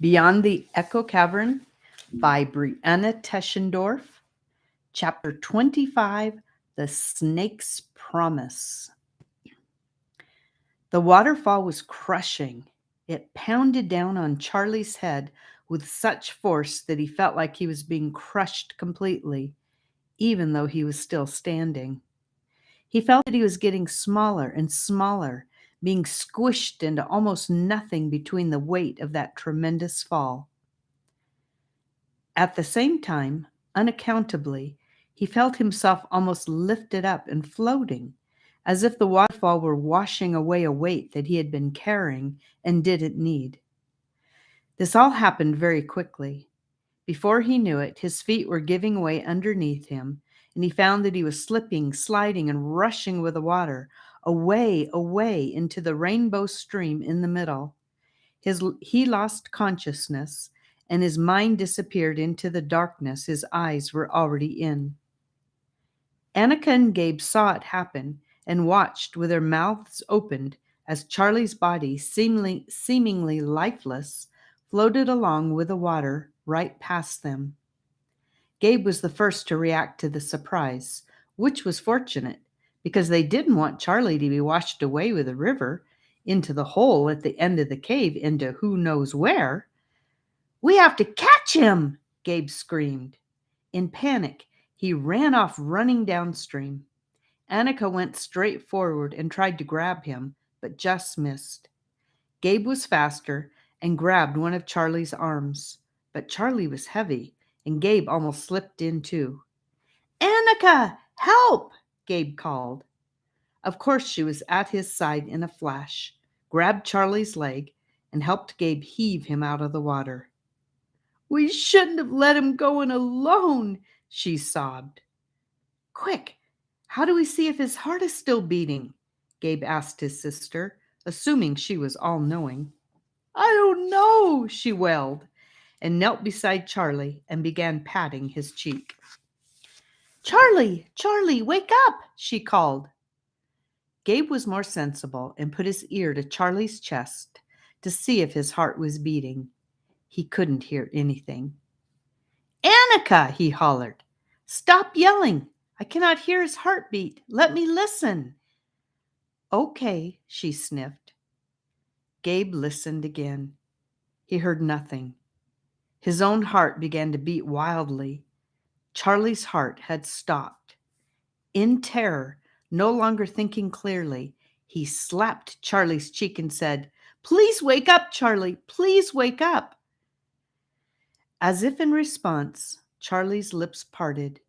Beyond the Echo Cavern by BreAnna Teschendorf, Chapter 25, The Snake's Promise. The waterfall was crushing. It pounded down on Charlie's head with such force that he felt like he was being crushed completely, even though he was still standing. He felt that he was getting smaller and smaller, being squished into almost nothing between the weight of that tremendous fall. At the same time, unaccountably, he felt himself almost lifted up and floating, as if the waterfall were washing away a weight that he had been carrying and didn't need. This all happened very quickly. Before he knew it, his feet were giving way underneath him, and he found that he was slipping, sliding, and rushing with the water, away, away into the rainbow stream in the middle. He lost consciousness, and his mind disappeared into the darkness his eyes were already in. Annika and Gabe saw it happen and watched with their mouths opened as Charlie's body, seemingly lifeless, floated along with the water right past them. Gabe was the first to react to the surprise, which was fortunate, because they didn't want Charlie to be washed away with the river into the hole at the end of the cave into who knows where. "We have to catch him!" Gabe screamed. In panic, he ran off running downstream. Annika went straight forward and tried to grab him, but just missed. Gabe was faster and grabbed one of Charlie's arms, but Charlie was heavy, and Gabe almost slipped in too. "Annika, help!" Gabe called. Of course, she was at his side in a flash, grabbed Charlie's leg, and helped Gabe heave him out of the water. "We shouldn't have let him go in alone," she sobbed. "Quick, how do we see if his heart is still beating?" Gabe asked his sister, assuming she was all-knowing. "I don't know," she wailed, and knelt beside Charlie and began patting his cheek. "Charlie, Charlie, wake up," she called. Gabe was more sensible and put his ear to Charlie's chest to see if his heart was beating. He couldn't hear anything. "Annika," he hollered, "stop yelling. I cannot hear his heartbeat. Let me listen." "Okay," she sniffed. Gabe listened again. He heard nothing. His own heart began to beat wildly. Charlie's heart had stopped. In terror, no longer thinking clearly, he slapped Charlie's cheek and said, "Please wake up, Charlie. Please wake up." As if in response, Charlie's lips parted.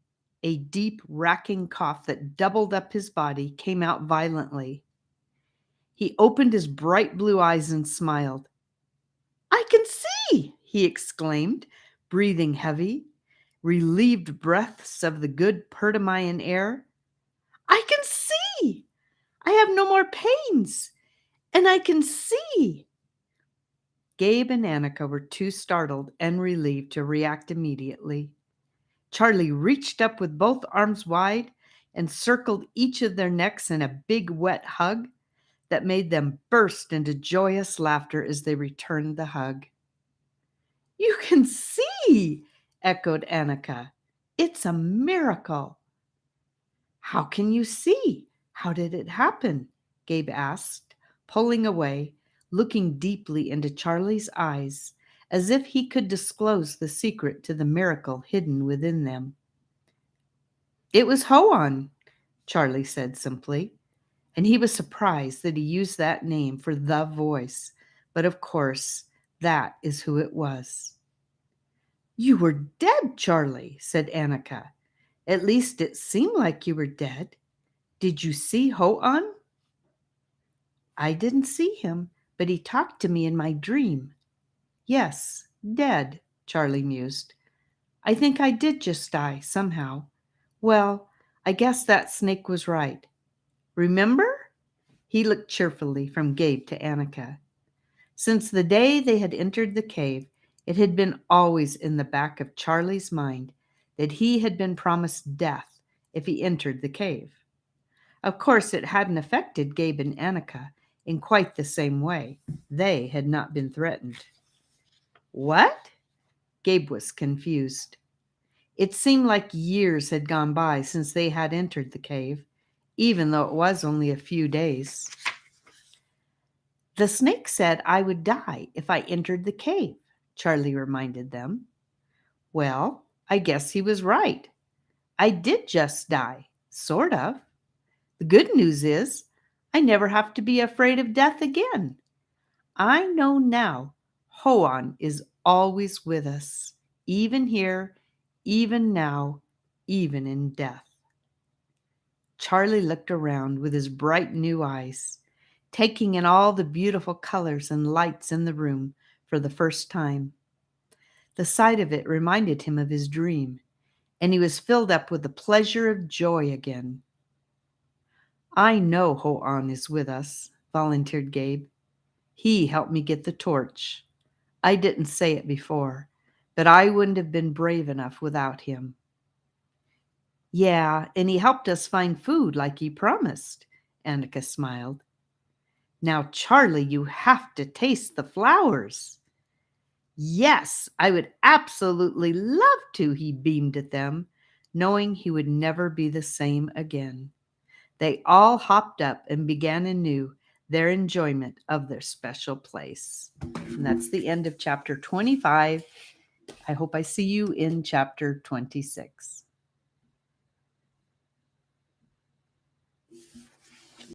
A deep, racking cough that doubled up his body came out violently. He opened his bright blue eyes and smiled. "I can see," he exclaimed, breathing heavy, relieved breaths of the good Pertamian air. "I can see. I have no more pains, and I can see." Gabe and Annika were too startled and relieved to react immediately. Charlie reached up with both arms wide and circled each of their necks in a big wet hug that made them burst into joyous laughter as they returned the hug. "You can see," echoed Annika. "It's a miracle." "How can you see? How did it happen?" Gabe asked, pulling away, looking deeply into Charlie's eyes, as if he could disclose the secret to the miracle hidden within them. "It was Hoan," Charlie said simply, and he was surprised that he used that name for the voice, but of course, that is who it was. "You were dead, Charlie," said Annika. "At least it seemed like you were dead. Did you see Hoan?" "I didn't see him, but he talked to me in my dream." "Yes, dead," Charlie mused. "I think I did just die, somehow. Well, I guess that snake was right. Remember?" He looked cheerfully from Gabe to Annika. Since the day they had entered the cave, it had been always in the back of Charlie's mind that he had been promised death if he entered the cave. Of course, it hadn't affected Gabe and Annika in quite the same way. They had not been threatened. What? Gabe was confused. It seemed like years had gone by since they had entered the cave, even though it was only a few days. The snake said I would die if I entered the cave, Charlie reminded them. Well, I guess he was right. I did just die, sort of. The good news is I never have to be afraid of death again. I know now Hoan is always with us, even here, even now, even in death. Charlie looked around with his bright new eyes, taking in all the beautiful colors and lights in the room for the first time. The sight of it reminded him of his dream, and he was filled up with the pleasure of joy again. I know Hoan is with us, volunteered Gabe. He helped me get the torch. I didn't say it before, but I wouldn't have been brave enough without him. Yeah, and he helped us find food like he promised, Annika smiled. Now, Charlie, you have to taste the flowers. Yes, I would absolutely love to, he beamed at them, knowing he would never be the same again. They all hopped up and began anew their enjoyment of their special place. And that's the end of chapter 25. I hope I see you in chapter 26.